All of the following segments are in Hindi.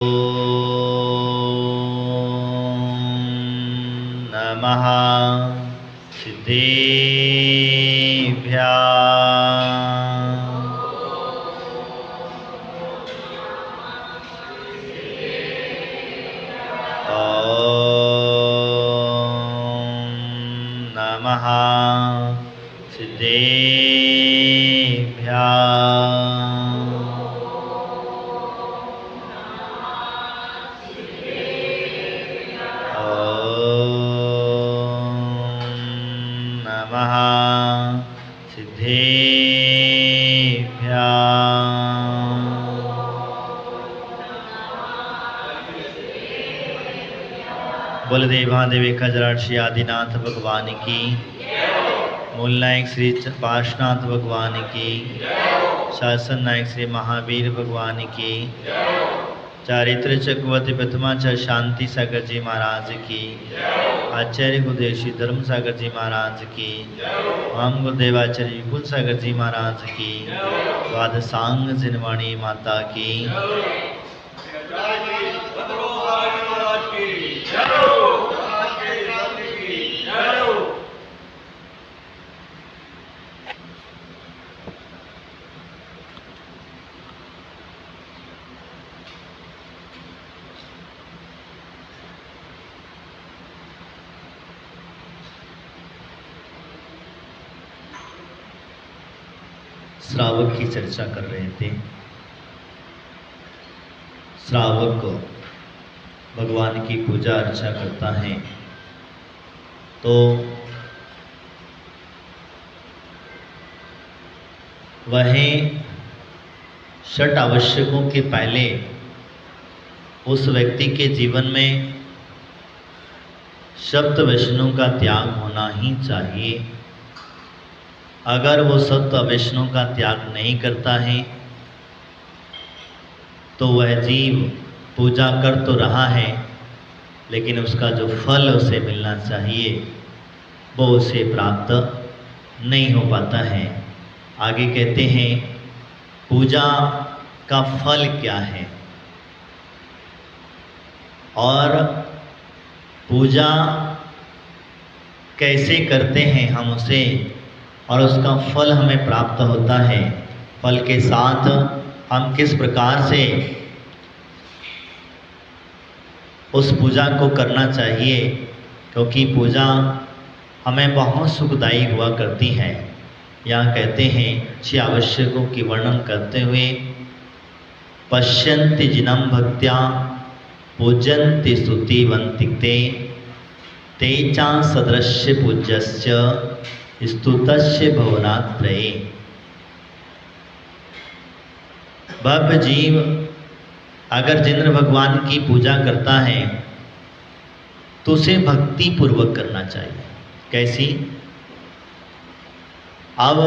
नमः सिद्धेभ्यः। ॐ नमः सिद्धेभ्यः। नमः सिद्धेभ्यः। बलदेवादेवी खजराक्षी आदिनाथ भगवान की, मूल नायक श्री पार्श्वनाथ भगवान की, शासन नायक श्री महावीर भगवान की, चारित्र चक्रवर्ती प्रथमाचार्य शांति सागर जी महाराज की, आचार्य गुरुदेव श्री धर्म सागर जी महाराज की, हम गुरुदेवाचार्य विपुल सागर जी महाराज की, द्वादशांग जिनवाणी माता की। श्रावक की चर्चा कर रहे थे। श्रावक भगवान की पूजा अर्चा करता है तो वह षट आवश्यकों के पहले उस व्यक्ति के जीवन में सप्त वैष्णव का त्याग होना ही चाहिए। अगर वो सप्त वैष्णव का त्याग नहीं करता है तो वह जीव पूजा कर तो रहा है, लेकिन उसका जो फल उसे मिलना चाहिए वो उसे प्राप्त नहीं हो पाता है। आगे कहते हैं पूजा का फल क्या है और पूजा कैसे करते हैं हम उसे, और उसका फल हमें प्राप्त होता है। फल के साथ हम किस प्रकार से उस पूजा को करना चाहिए, क्योंकि पूजा हमें बहुत सुखदायी हुआ करती है। यहाँ कहते हैं 6 आवश्यकों की वर्णन करते हुए, पश्यन्ति जिनम भक्त्या पूजन्ति स्तुतिवन्ति तेचा सदृश्य पूज्यस्य स्तुतस्य भवनात्रये। भव्य जीव अगर जिन भगवान की पूजा करता है तो उसे भक्ति पूर्वक करना चाहिए। कैसी? अब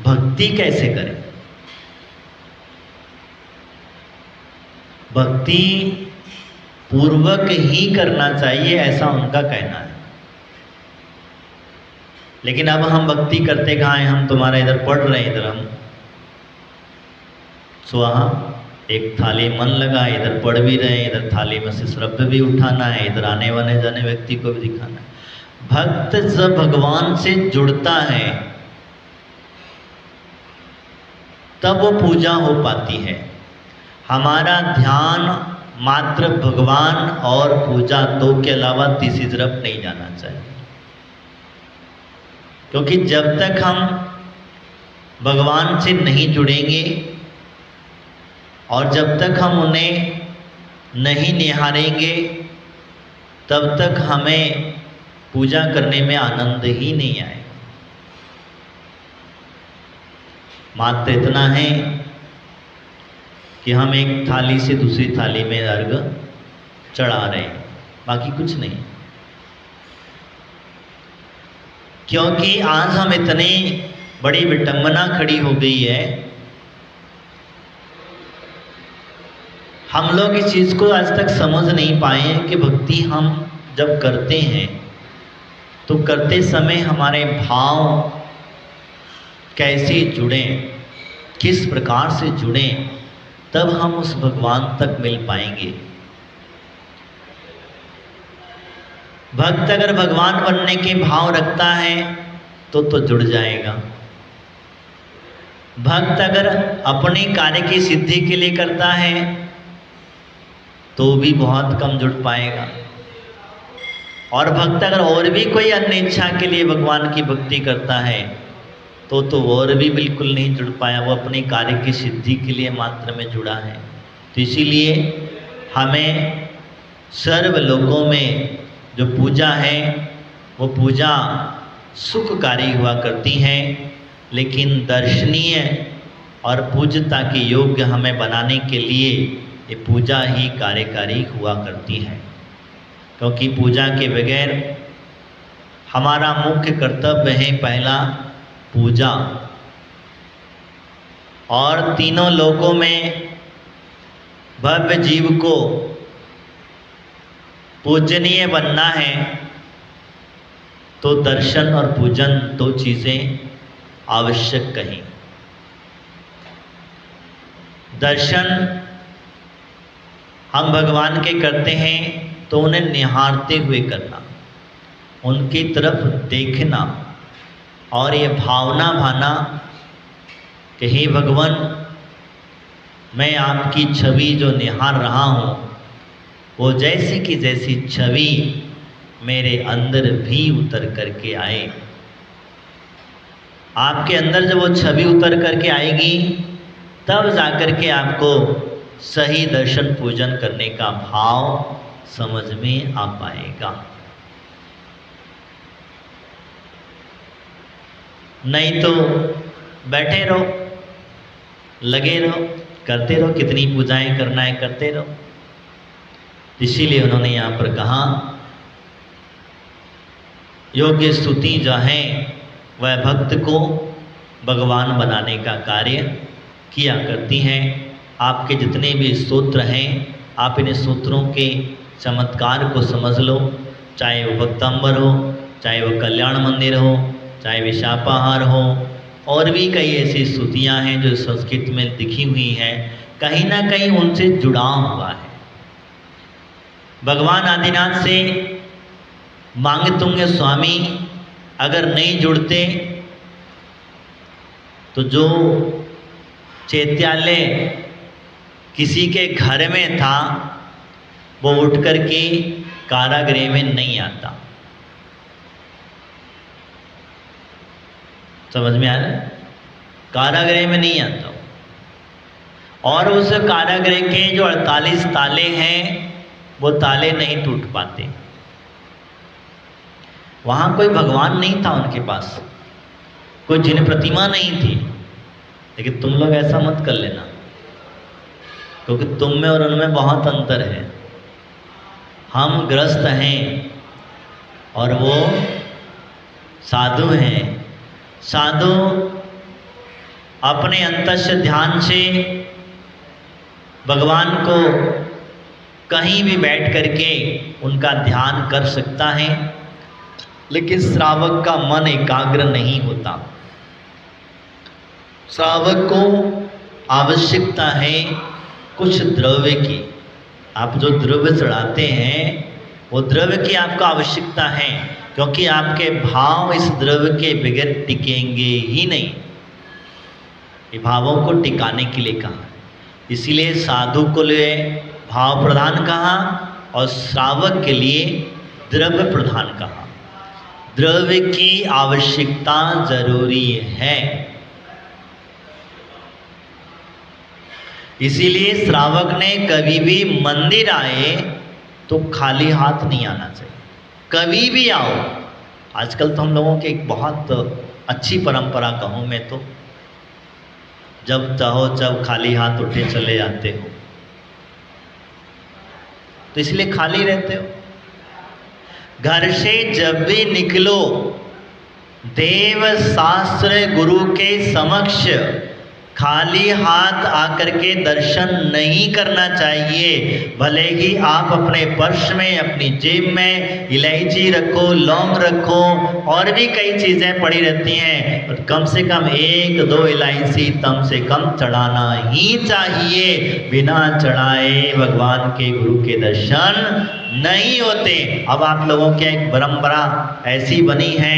भक्ति कैसे करें? भक्ति पूर्वक ही करना चाहिए, ऐसा उनका कहना है। लेकिन अब हम भक्ति करते कहाँ हैं? हम तुम्हारा इधर पढ़ रहे हैं, इधर हम स्वाहा एक थाली मन लगा, इधर पढ़ भी रहे हैं, इधर थाली में से श्रव्य भी उठाना है, इधर आने वाले जाने व्यक्ति को भी दिखाना है। भक्त जब भगवान से जुड़ता है तब वो पूजा हो पाती है। हमारा ध्यान मात्र भगवान और पूजा दो के अलावा तीसरी तरफ नहीं जाना चाहिए, क्योंकि जब तक हम भगवान से नहीं जुड़ेंगे और जब तक हम उन्हें नहीं निहारेंगे तब तक हमें पूजा करने में आनंद ही नहीं आएगा। मात्र इतना है कि हम एक थाली से दूसरी थाली में अर्घ चढ़ा रहे हैं, बाकी कुछ नहीं। क्योंकि आज हम इतनी बड़ी विडंबना खड़ी हो गई है, हम लोग इस चीज़ को आज तक समझ नहीं पाए हैं कि भक्ति हम जब करते हैं तो करते समय हमारे भाव कैसे जुड़ें, किस प्रकार से जुड़ें, तब हम उस भगवान तक मिल पाएंगे। भक्त अगर भगवान बनने के भाव रखता है तो जुड़ जाएगा। भक्त अगर अपने कार्य की सिद्धि के लिए करता है तो भी बहुत कम जुड़ पाएगा। और भक्त अगर और भी कोई अन्य इच्छा के लिए भगवान की भक्ति करता है तो और भी बिल्कुल नहीं जुड़ पाया, वो अपने कार्य की सिद्धि के लिए मात्र में जुड़ा है। तो इसीलिए हमें सर्व लोगों में जो पूजा है वो पूजा सुखकारी हुआ करती है, लेकिन दर्शनीय और पूज्यता के योग्य हमें बनाने के लिए ये पूजा ही कार्यकारी हुआ करती है। क्योंकि पूजा के बगैर हमारा मुख्य कर्तव्य है पहला पूजा, और तीनों लोकों में भव्य जीव को पूजनीय बनना है तो दर्शन और पूजन दो चीज़ें आवश्यक कहीं। दर्शन हम भगवान के करते हैं तो उन्हें निहारते हुए करना, उनकी तरफ देखना और ये भावना भाना कि हे भगवान, मैं आपकी छवि जो निहार रहा हूँ वो जैसी की जैसी छवि मेरे अंदर भी उतर करके आए। आपके अंदर जब वो छवि उतर करके आएगी तब जाकर के आपको सही दर्शन पूजन करने का भाव समझ में आ पाएगा। नहीं तो बैठे रहो, लगे रहो, करते रहो, कितनी पूजाएं करना है करते रहो। इसीलिए उन्होंने यहाँ पर कहा योग्य स्तुति जो है वह भक्त को भगवान बनाने का कार्य किया करती हैं। आपके जितने भी स्तोत्र हैं आप इन स्तोत्रों के चमत्कार को समझ लो, चाहे वो भक्तांबर हो, चाहे वो कल्याण मंदिर हो, चाहे विशापाहार हो, और भी कई ऐसी स्तुतियाँ हैं जो संस्कृत में लिखी हुई हैं, कहीं ना कहीं उनसे जुड़ाव हुआ है। भगवान आदिनाथ से मांगतुंग स्वामी अगर नहीं जुड़ते तो जो चैत्यालय किसी के घर में था वो उठ कर के कारागृह में नहीं आता। समझ में आ रहा है? कारागृह में नहीं आता। और उस कारागृह के जो 48 ताले हैं वो ताले नहीं टूट पाते। वहाँ कोई भगवान नहीं था उनके पास, कोई जिन प्रतिमा नहीं थी। लेकिन तुम लोग ऐसा मत कर लेना, क्योंकि तुम में और उनमें बहुत अंतर है। हम ग्रस्त हैं और वो साधु हैं। साधु अपने अंतस्य ध्यान से भगवान को कहीं भी बैठ करके उनका ध्यान कर सकता है, लेकिन श्रावक का मन एकाग्र नहीं होता। श्रावक को आवश्यकता है कुछ द्रव्य की। आप जो द्रव्य चढ़ाते हैं वो द्रव्य की आपको आवश्यकता है, क्योंकि आपके भाव इस द्रव्य के बगैर टिकेंगे ही नहीं। ये भावों को टिकाने के लिए कहा, इसीलिए साधु को लिए भाव प्रधान कहा और श्रावक के लिए द्रव्य प्रधान कहा। द्रव्य की आवश्यकता जरूरी है, इसीलिए श्रावक ने कभी भी मंदिर आए तो खाली हाथ नहीं आना चाहिए। कभी भी आओ, आजकल तो हम लोगों की एक बहुत अच्छी परंपरा कहूँ मैं तो, जब चाहो जब खाली हाथ उठे चले जाते हो, तो इसलिए खाली रहते हो। घर से जब भी निकलो देव शास्त्र गुरु के समक्ष खाली हाथ आकर के दर्शन नहीं करना चाहिए। भले ही आप अपने पर्स में, अपनी जेब में इलायची रखो, लौंग रखो, और भी कई चीज़ें पड़ी रहती हैं, और कम से कम 1-2 इलायची कम से कम चढ़ाना ही चाहिए। बिना चढ़ाए भगवान के गुरु के दर्शन नहीं होते। अब आप लोगों की एक परंपरा ऐसी बनी है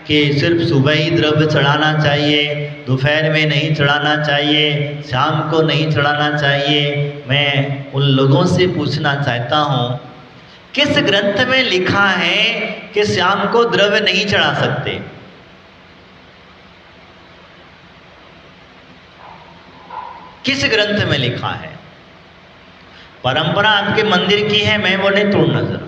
कि सिर्फ सुबह ही द्रव्य चढ़ाना चाहिए, दोपहर में नहीं चढ़ाना चाहिए, शाम को नहीं चढ़ाना चाहिए। मैं उन लोगों से पूछना चाहता हूँ, किस ग्रंथ में लिखा है कि शाम को द्रव्य नहीं चढ़ा सकते? किस ग्रंथ में लिखा है? परंपरा आपके मंदिर की है, मैं वो नहीं तोड़ना जरा,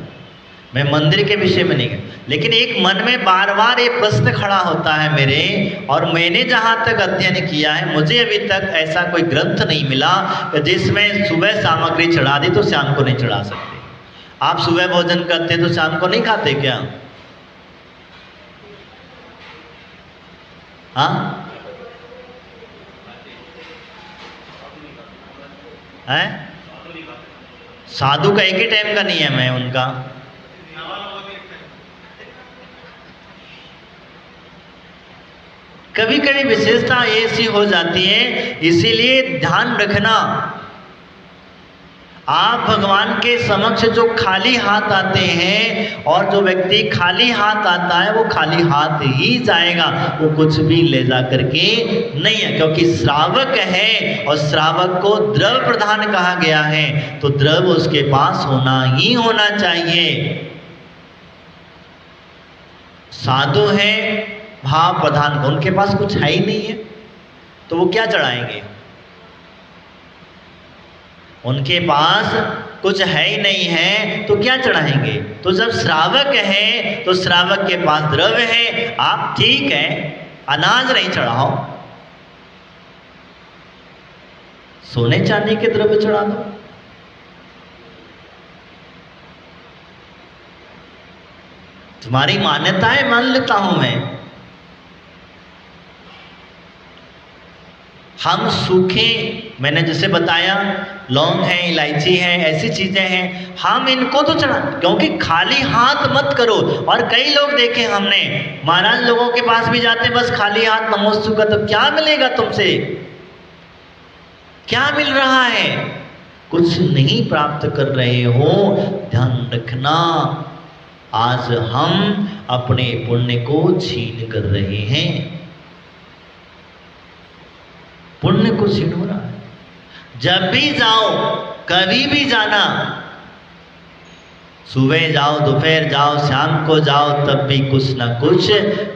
मैं मंदिर के विषय में नहीं गया, लेकिन एक मन में बार बार ये प्रश्न खड़ा होता है मेरे, और मैंने जहाँ तक अध्ययन किया है, मुझे अभी तक ऐसा कोई ग्रंथ नहीं मिला जिसमें सुबह सामग्री चढ़ा दी तो शाम को नहीं चढ़ा सकते। आप सुबह भोजन करते तो शाम को नहीं खाते क्या? हाँ है? साधु का एक ही टाइम का नियम है उनका। कभी कभी विशेषता ऐसी हो जाती है, इसीलिए ध्यान रखना, आप भगवान के समक्ष जो खाली हाथ आते हैं, और जो व्यक्ति खाली हाथ आता है वो खाली हाथ ही जाएगा, वो कुछ भी ले जा करके नहीं है, क्योंकि श्रावक है और श्रावक को द्रव्य प्रधान कहा गया है, तो द्रव्य उसके पास होना ही होना चाहिए। साधु है भाव प्रधान, उनके पास कुछ है ही नहीं है, तो वो क्या चढ़ाएंगे? उनके पास कुछ है ही नहीं है तो क्या चढ़ाएंगे? तो जब श्रावक है तो श्रावक के पास द्रव्य है, आप ठीक है अनाज नहीं चढ़ाओ, सोने चांदी के द्रव्य चढ़ा दो। तुम्हारी मान्यता है, मान लेता हूं मैं। हम सूखे, मैंने जैसे बताया, लौंग है, इलायची है, ऐसी चीजें हैं, हम इनको तो चढ़ा, क्योंकि खाली हाथ मत करो। और कई लोग देखे हमने, महाराज लोगों के पास भी जाते बस खाली हाथ, नमोस्तु का, तो क्या मिलेगा तुमसे? क्या मिल रहा है? कुछ नहीं प्राप्त कर रहे हो। ध्यान रखना, आज हम अपने पुण्य को छीन कर रहे हैं, पुण्य को छीन हो रहा है। जब भी जाओ, कभी भी जाना, सुबह जाओ, दोपहर जाओ, शाम को जाओ, तब भी कुछ ना कुछ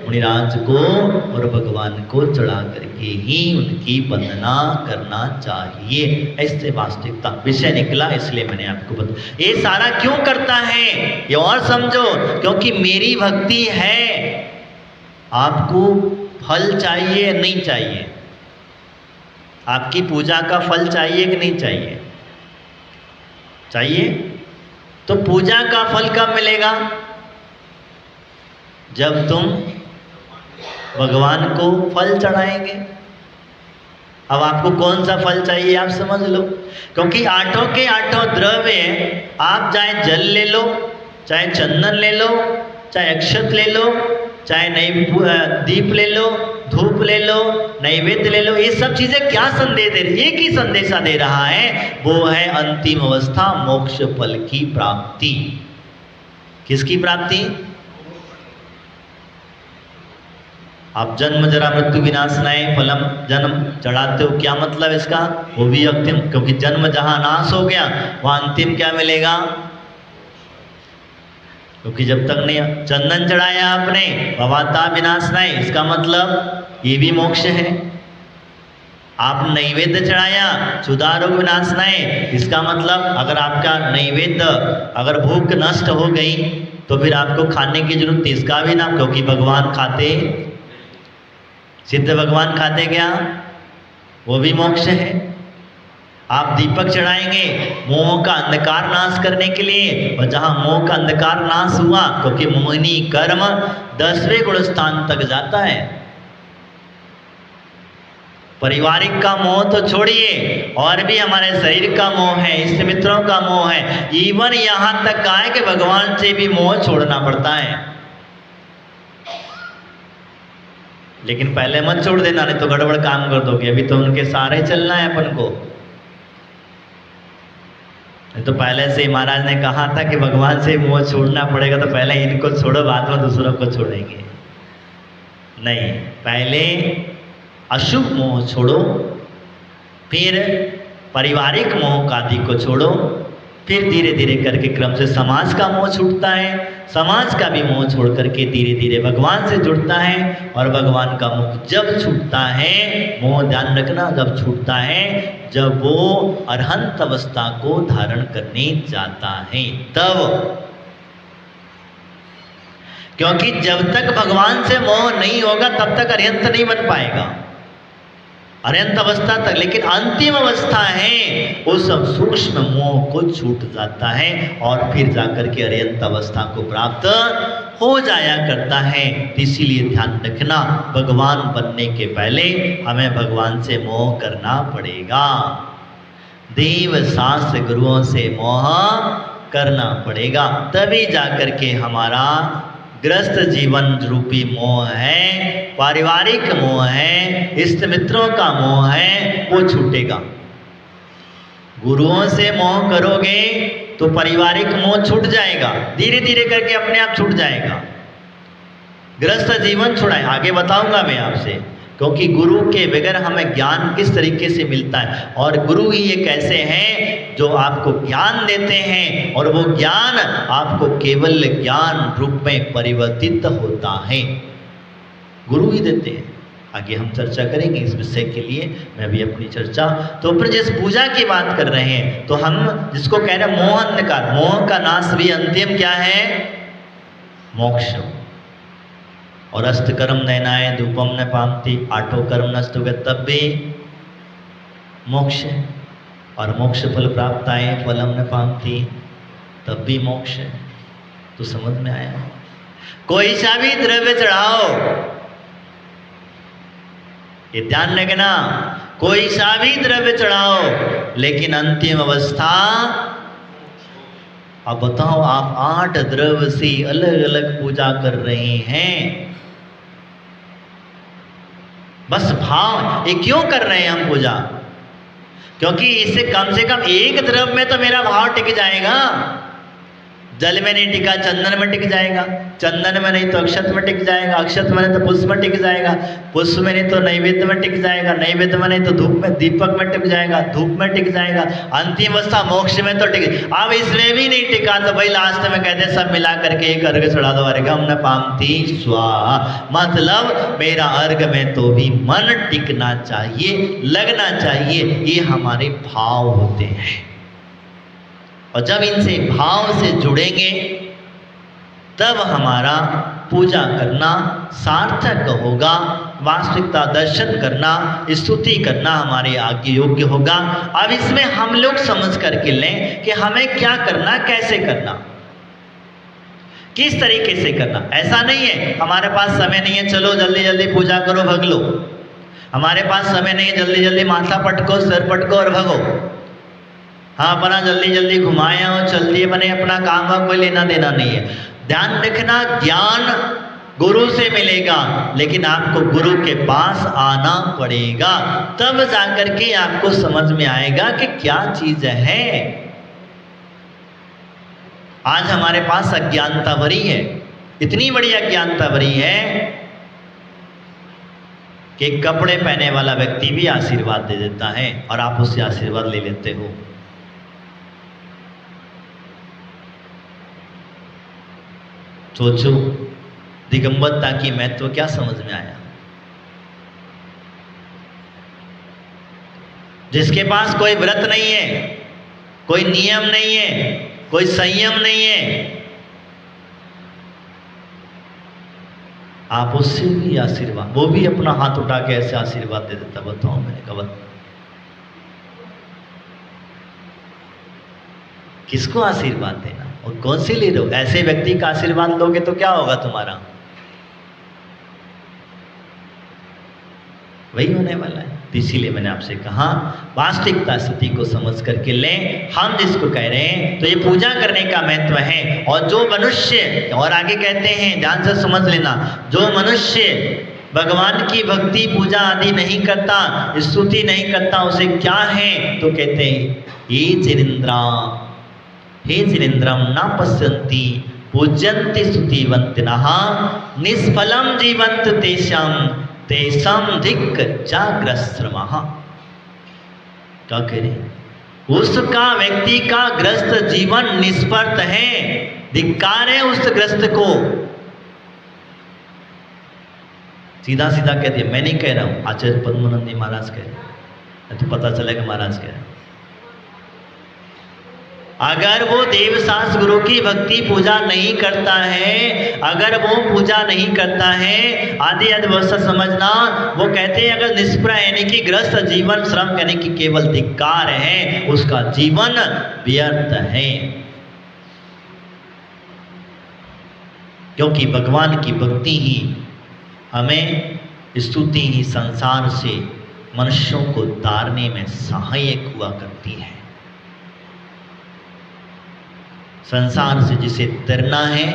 मुनिराज को और भगवान को चढ़ा करके ही उनकी वंदना करना चाहिए। ऐसे वास्तविकता विषय निकला, इसलिए मैंने आपको बताया। ये सारा क्यों करता है ये और समझो, क्योंकि मेरी भक्ति है। आपको फल चाहिए नहीं चाहिए? आपकी पूजा का फल चाहिए कि नहीं चाहिए? चाहिए। तो पूजा का फल कब मिलेगा? जब तुम भगवान को फल चढ़ाएंगे। अब आपको कौन सा फल चाहिए आप समझ लो, क्योंकि आठों के आठों द्रव्य हैं। आप चाहे जल ले लो, चाहे चंदन ले लो, चाहे अक्षत ले लो, चाहे दीप ले लो, धूप ले लो, नैवेद्य ले लो, ये सब चीजें क्या संदेश दे रही? एक ही संदेशा दे रहा है, वो है अंतिम अवस्था, मोक्ष फल की प्राप्ति। किसकी प्राप्ति? आप जन्म जरा मृत्यु विनाशनाय फलम, जन्म चढ़ाते हो, क्या मतलब इसका? वो भी अंतिम, क्योंकि जन्म जहां नाश हो गया वहां अंतिम क्या मिलेगा? क्योंकि जब तक नहीं चंदन चढ़ाया आपने, भवाता विनाशनाय, इसका मतलब ये भी मोक्ष है। आप नैवेद्य चढ़ाया, सुधारोग विनाशनाय, इसका मतलब अगर आपका नैवेद्य, अगर भूख नष्ट हो गई तो फिर आपको खाने की जरूरत, इसका भी ना, क्योंकि भगवान खाते, सिद्ध भगवान खाते क्या? वो भी मोक्ष है। आप दीपक चढ़ाएंगे मोह का अंधकार नाश करने के लिए, और जहां मोह का अंधकार नाश हुआ, क्योंकि मोहिनी कर्म 10वें गुण स्थान तक जाता है। पारिवारिक का मोह तो छोड़िए, और भी हमारे शरीर का मोह है, इष्ट मित्रों का मोह है, इवन यहाँ तक कहा है कि भगवान से भी मोह छोड़ना पड़ता है। लेकिन पहले मत छोड़ देना, नहीं तो गड़बड़ काम कर दोगे। अभी तो उनके सहारे चलना है अपन को। तो पहले से ही महाराज ने कहा था कि भगवान से मोह छोड़ना पड़ेगा, तो पहले इनको छोड़ो, बाद में दूसरों को छोड़ेंगे। नहीं, पहले अशुभ मोह छोड़ो, फिर पारिवारिक मोह आदि को छोड़ो, फिर धीरे धीरे करके क्रम से समाज का मोह छूटता है, समाज का भी मोह छोड़ करके धीरे धीरे भगवान से जुड़ता है। और भगवान का मोह जब छूटता है, मोह ध्यान रखना, जब छूटता है जब वो अरहंत अवस्था को धारण करने जाता है तब। क्योंकि जब तक भगवान से मोह नहीं होगा तब तक अरिहंत नहीं बन पाएगा, अरिहंत अवस्था तक। लेकिन अंतिम अवस्था है उस सूक्ष्म मोह को छूट जाता है और फिर जाकर के अरिहंत अवस्था को प्राप्त हो जाया करता है। इसीलिए ध्यान रखना, भगवान बनने के पहले हमें भगवान से मोह करना पड़ेगा, देव शास्त्र गुरुओं से मोह करना पड़ेगा, तभी जाकर के हमारा ग्रस्त जीवन रूपी मोह है, पारिवारिक मोह है, इष्ट मित्रों का मोह है, वो छूटेगा। गुरुओं से मोह करोगे तो पारिवारिक मोह छूट जाएगा, धीरे धीरे करके अपने आप छूट जाएगा। ग्रस्त जीवन छुड़ाए, आगे बताऊंगा मैं आपसे, क्योंकि गुरु के बगैर हमें ज्ञान किस तरीके से मिलता है। और गुरु ही एक ऐसे हैं जो आपको ज्ञान देते हैं, और वो ज्ञान आपको केवल ज्ञान रूप में परिवर्तित होता है, गुरु ही देते हैं। आगे हम चर्चा करेंगे इस विषय के लिए, मैं भी अपनी चर्चा। तो फिर जिस पूजा की बात कर रहे हैं, तो हम जिसको कह रहे हैं मोह अंधकार, मोह का नाश भी अंतिम क्या है? मोक्ष। और अस्त कर्म नयनाय धूपम न पामती, आठों कर्म नष्ट हो गए तब भी मोक्ष है। और मोक्ष फल प्राप्त आए फलम न पामती, तब भी मोक्ष है। तो समझ में आया? कोई सा भी द्रव्य चढ़ाओ, ये ध्यान रखना, कोई सा भी द्रव्य चढ़ाओ, लेकिन अंतिम अवस्था, अब बताओ आप 8 द्रव्य से अलग अलग पूजा कर रहे हैं, बस भाव, ये क्यों कर रहे हैं हम पूजा? क्योंकि इससे कम से कम एक द्रव्य में तो मेरा भाव टिक जाएगा। जल में नहीं टिका, चंदन में टिक जाएगा, चंदन में नहीं तो अक्षत में टिक जाएगा, अक्षत में नहीं तो पुष्प में टिक जाएगा, पुष्प में नहीं तो नैवेद्य में टिक जाएगा, नैवेद्य में नहीं तो धूप में, दीपक में टिक जाएगा, धूप में टिक जाएगा, अंतिम अवस्था मोक्ष में तो टिक। अब इसमें भी नहीं टिका तो भाई लास्ट में कहते सब मिला करके एक अर्घ चढ़ा दो, अर्घम न पामती स्वाहा। मतलब मेरा अर्घ में तो भी मन टिकना चाहिए, लगना चाहिए, ये हमारे भाव होते हैं। और जब इनसे भाव से जुड़ेंगे तब हमारा पूजा करना सार्थक होगा, वास्तविकता दर्शन करना, स्तुति करना हमारे आगे योग्य होगा। अब इसमें हम लोग समझ करके लें कि हमें क्या करना, कैसे करना, किस तरीके से करना। ऐसा नहीं है हमारे पास समय नहीं है, चलो जल्दी जल्दी पूजा करो भग लो। हमारे पास समय नहीं है, जल्दी जल्दी माथा पटको, सिर पटको और भगो। हाँ, अपना जल्दी जल्दी घुमाए और चल दिए, बने अपना काम वाम कोई लेना देना नहीं है। ध्यान रखना, ज्ञान गुरु से मिलेगा, लेकिन आपको गुरु के पास आना पड़ेगा, तब जाकर के आपको समझ में आएगा कि क्या चीज है। आज हमारे पास अज्ञानता भरी है, इतनी बड़ी अज्ञानता भरी है कि कपड़े पहने वाला व्यक्ति भी आशीर्वाद दे देता है और आप उससे आशीर्वाद ले लेते हो। सोचो, दिगंबरता की महत्व क्या समझ में आया? जिसके पास कोई व्रत नहीं है, कोई नियम नहीं है, कोई संयम नहीं है, आप उससे भी आशीर्वाद, वो भी अपना हाथ उठा के ऐसे आशीर्वाद दे देता। बताओ, मैंने कहा किसको आशीर्वाद देना और कौन से ले लो? ऐसे व्यक्ति का आशीर्वाद लोगे तो क्या होगा तुम्हारा? वही होने वाला है। तो इसीलिए मैंने आपसे कहा वास्तविकता स्थिति को समझ करके लें। हम जिसको कह रहे हैं तो ये पूजा करने का महत्व है। और जो मनुष्य, और आगे कहते हैं, ध्यान से समझ लेना, जो मनुष्य भगवान की भक्ति पूजा आदि नहीं करता, स्तुति नहीं करता, उसे क्या है? तो कहते हैं हे जिनेन्द्रा, हे जिनेन्द्रम न पश्यन्ति पूज्यन्ति स्तुतिवन्तिनः निष्फलं जीवन्त तेषां धिक् जाग्रश्रमः। क्या कह रहे? उसका, व्यक्ति का ग्रस्त जीवन निष्फल है, धिक्कार है उस ग्रस्त को। सीधा सीधा कह दिया, मैं नहीं कह रहा हूं, आचार्य पद्मानंद महाराज कह रहे, तो पता चलेगा महाराज कह रहे। अगर वो देवशास्त्र गुरु की भक्ति पूजा नहीं करता है, अगर वो पूजा नहीं करता है, आदि अवस्था समझना, वो कहते हैं अगर निष्प्रह यानी कि ग्रस्त जीवन, श्रम यानी कि केवल धिक्कार है, उसका जीवन व्यर्थ है। क्योंकि भगवान की भक्ति ही हमें, स्तुति ही संसार से मनुष्यों को तारने में सहायक हुआ करती है। संसार से जिसे तरना है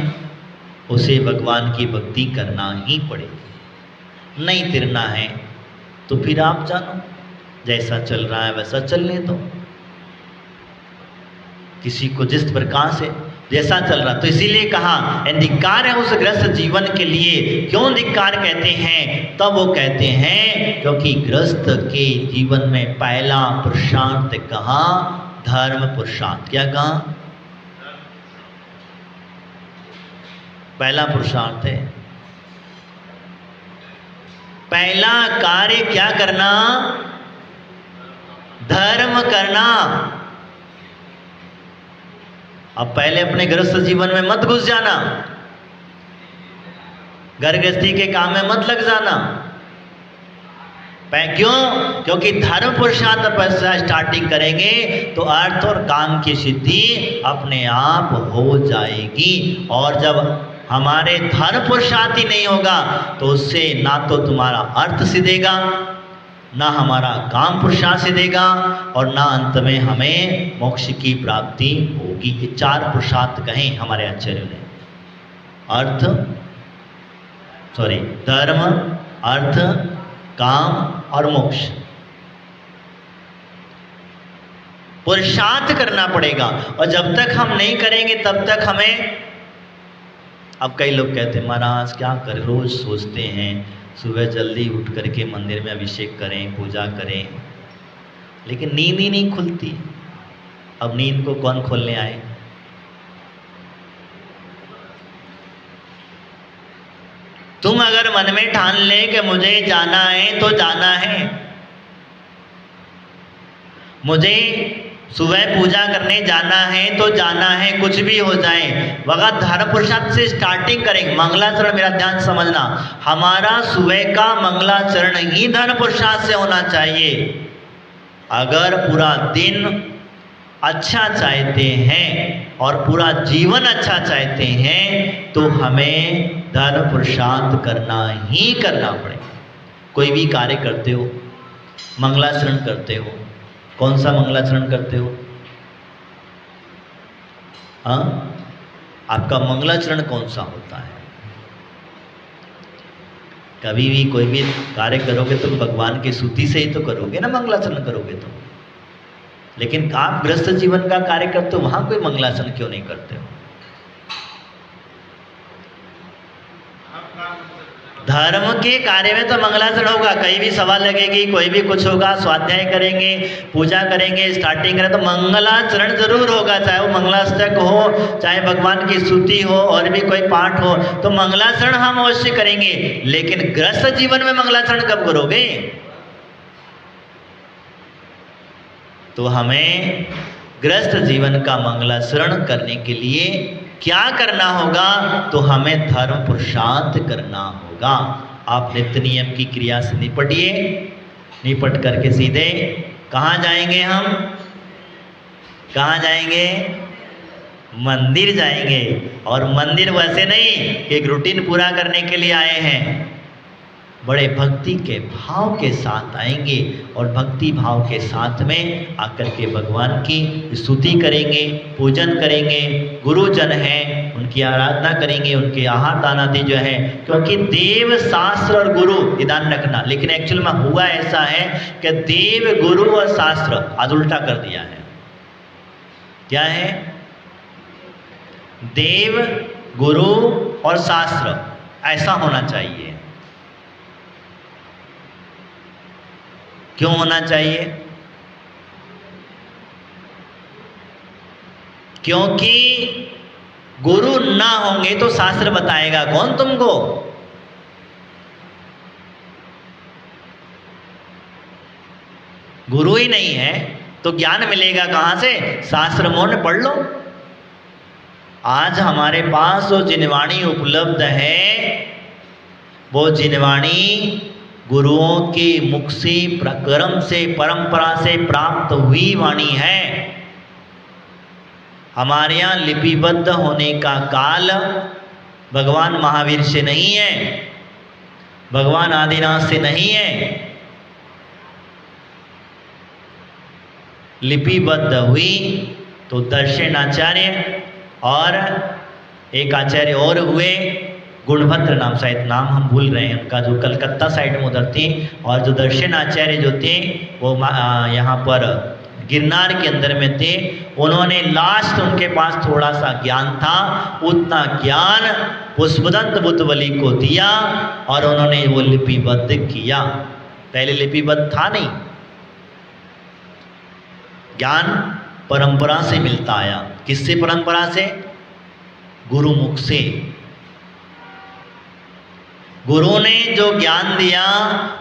उसे भगवान की भक्ति करना ही पड़ेगी। नहीं तिरना है तो फिर आप जानो, जैसा चल रहा है वैसा चलने दो। किसी को जिस प्रकार से जैसा चल रहा, तो इसीलिए कहा धिक्कार है उस ग्रस्त जीवन के लिए। क्यों धिक्कार कहते हैं? तब वो कहते हैं क्योंकि ग्रस्त के जीवन में पहला पुरुषार्थ कहा धर्म पुरुषार्थ। क्या कहा? पहला पुरुषार्थ है, पहला कार्य क्या करना? धर्म करना। अब पहले अपने गृहस्थ जीवन में मत घुस जाना, घर गृहस्थी के काम में मत लग जाना। क्यों? क्योंकि धर्म पुरुषार्थ पर स्टार्टिंग करेंगे तो अर्थ और काम की सिद्धि अपने आप हो जाएगी। और जब हमारे धर्म पुरुषार्थ ही नहीं होगा तो उससे ना तो तुम्हारा अर्थ सिद्धेगा, ना हमारा काम पुरुषार्थ सिद्धेगा, और ना अंत में हमें मोक्ष की प्राप्ति होगी। ये चार पुरुषार्थ कहें हमारे आचार्यों ने, धर्म, अर्थ, काम और मोक्ष। पुरुषार्थ करना पड़ेगा, और जब तक हम नहीं करेंगे तब तक हमें। अब कई लोग कहते हैं महाराज क्या करें, रोज सोचते हैं सुबह जल्दी उठ करके मंदिर में अभिषेक करें, पूजा करें, लेकिन नींद ही नहीं खुलती। अब नींद को कौन खोलने आए? तुम अगर मन में ठान ले कि मुझे जाना है तो जाना है, मुझे सुबह पूजा करने जाना है तो जाना है, कुछ भी हो जाए, वक्त धर्म पुरुषार्थ से स्टार्टिंग करेंगे। मंगलाचरण, मेरा ध्यान समझना, हमारा सुबह का मंगलाचरण ही धर्म पुरुषार्थ से होना चाहिए। अगर पूरा दिन अच्छा चाहते हैं और पूरा जीवन अच्छा चाहते हैं तो हमें धर्म पुरुषार्थ करना ही करना पड़ेगा। कोई भी कार्य करते हो, मंगलाचरण करते हो, कौन सा मंगलाचरण करते हो? हाँ, आपका मंगलाचरण कौन सा होता है? कभी भी कोई भी कार्य करोगे तो भगवान की स्तुति से ही तो करोगे ना, मंगलाचरण करोगे तो। लेकिन आप गृहस्थ जीवन का कार्य करते हो, वहां कोई मंगलाचरण क्यों नहीं करते हो? धर्म के कार्य में तो मंगलाचरण होगा, कहीं भी सभा लगेगी, कोई भी कुछ होगा, स्वाध्याय करेंगे, पूजा करेंगे, स्टार्टिंग करें तो मंगलाचरण जरूर होगा, चाहे वो मंगलाष्टक हो, चाहे भगवान की स्तुति हो, और भी कोई पाठ हो, तो मंगलाचरण हम अवश्य करेंगे। लेकिन गृहस्थ जीवन में मंगलाचरण कब करोगे? तो हमें गृहस्थ जीवन का मंगलाचरण करने के लिए क्या करना होगा? तो हमें धर्म पुरुषार्थ करना होगा। आप नित्य नियम की क्रिया से निपटिए, निपट करके सीधे कहाँ जाएंगे? हम कहाँ जाएंगे? मंदिर जाएंगे। और मंदिर वैसे नहीं कि एक रूटीन पूरा करने के लिए आए हैं, बड़े भक्ति के भाव के साथ आएंगे और भक्ति भाव के साथ में आकर के भगवान की स्तुति करेंगे, पूजन करेंगे, गुरुजन हैं उनकी आराधना करेंगे, उनके आहार दान आदि जो है, क्योंकि देव शास्त्र और गुरु ध्यान रखना, लेकिन एक्चुअल में हुआ ऐसा है कि देव गुरु और शास्त्र आज उल्टा कर दिया है। क्या है? देव गुरु और शास्त्र ऐसा होना चाहिए। क्यों होना चाहिए? क्योंकि गुरु ना होंगे तो शास्त्र बताएगा कौन तुमको? गुरु ही नहीं है तो ज्ञान मिलेगा कहां से? शास्त्र मौन पढ़ लो। आज हमारे पास जो जिनवाणी उपलब्ध है वो जिनवाणी गुरुओं के मुख से, प्रक्रम से, परंपरा से प्राप्त हुई वाणी है। हमारे यहाँ लिपिबद्ध होने का काल भगवान महावीर से नहीं है, भगवान आदिनाथ से नहीं है। लिपिबद्ध हुई तो दर्शन आचार्य और एक आचार्य और हुए, गुणभद्र नाम, शायद नाम हम भूल रहे हैं उनका, जो कलकत्ता साइड में उधर थे। और जो दर्शन आचार्य जो थे वो यहाँ पर गिरनार के अंदर में थे। उन्होंने लास्ट, उनके पास थोड़ा सा ज्ञान था, उतना ज्ञान पुष्पदंत बुद्धबली को दिया और उन्होंने वो लिपिबद्ध किया। पहले लिपिबद्ध था नहीं। ज्ञान परंपरा से मिलता आया। किससे परंपरा से? गुरुमुख से। गुरु ने जो ज्ञान दिया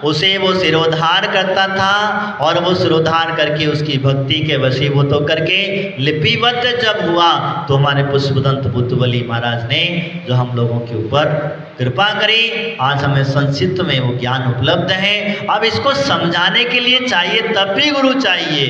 उसे वो सिरोधार करता था और वो सिरोधार करके उसकी भक्ति के वशीभूत होकर के लिपिबद्ध जब हुआ तो हमारे पुष्पदंत बुद्धबली महाराज ने जो हम लोगों के ऊपर कृपा करी, आज हमें संक्षिप्त में वो ज्ञान उपलब्ध है। अब इसको समझाने के लिए चाहिए तब भी गुरु चाहिए,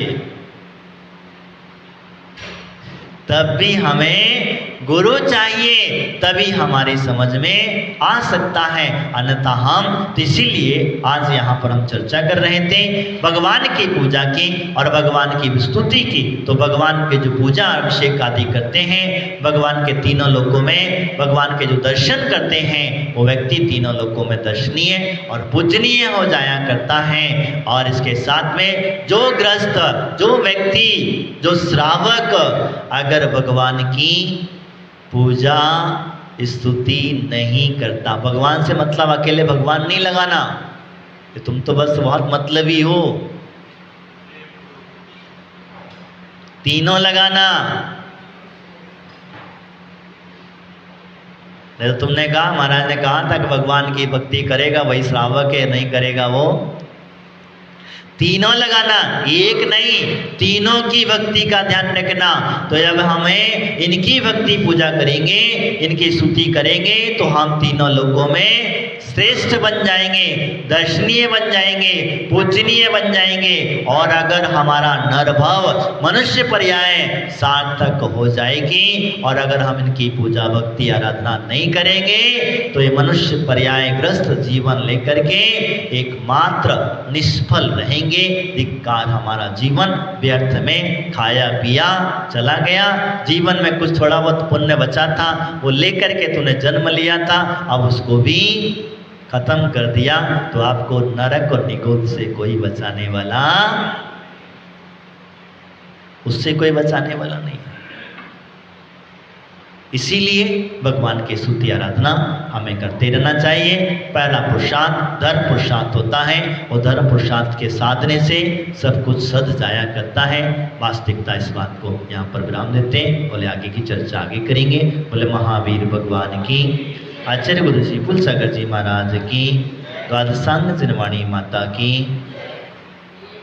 तब भी हमें गुरु चाहिए, तभी हमारी समझ में आ सकता है, अन्यथा हम। तो इसीलिए आज यहाँ पर हम चर्चा कर रहे थे भगवान की पूजा की और भगवान की स्तुति की। तो भगवान के जो पूजा अभिषेक आदि करते हैं, भगवान के तीनों लोकों में भगवान के जो दर्शन करते हैं वो व्यक्ति तीनों लोकों में दर्शनीय और पूजनीय हो जाया करता है। और इसके साथ में जो गृहस्थ, जो व्यक्ति, जो श्रावक अगर भगवान की पूजा स्तुति नहीं करता, भगवान से मतलब अकेले भगवान नहीं लगाना कि तुम तो बस बहुत मतलबी हो, तीनों लगाना। नहीं तो तुमने कहा, महाराज ने कहा था कि भगवान की भक्ति करेगा वही श्रावक है, नहीं करेगा वो। तीनों लगाना, एक नहीं, तीनों की भक्ति का ध्यान रखना। तो जब हमें इनकी भक्ति पूजा करेंगे, इनकी स्तुति करेंगे तो हम तीनों लोगों में श्रेष्ठ बन जाएंगे, दर्शनीय बन जाएंगे, पूजनीय बन जाएंगे। और अगर हमारा नरभाव मनुष्य पर्याय सार्थक हो जाएगी और अगर हम इनकी पूजा भक्ति आराधना नहीं करेंगे तो ये मनुष्य पर्याय ग्रस्त जीवन लेकर के एकमात्र निष्फल रहेंगे। धिक्कार, हमारा जीवन व्यर्थ में खाया पिया चला गया। जीवन में कुछ थोड़ा बहुत पुण्य बचा था वो लेकर के तूने जन्म लिया था, अब उसको भी खत्म कर दिया। तो आपको नरक और निगोद से कोई बचाने वाला, उससे कोई बचाने वाला नहीं। इसीलिए भगवान की स्तुति आराधना हमें करते रहना चाहिए। पहला पुरुषार्थ धर्म पुरुषार्थ होता है और धर्म पुरुषार्थ के साधने से सब कुछ सद जाया करता है। वास्तविकता इस बात को यहाँ पर विराम देते हैं। बोले आगे की चर्चा आगे करेंगे। बोले महावीर भगवान की, आचार्य गुरु जी फुलसागर जी महाराज की, द्वादशांग जिनवाणी माता की।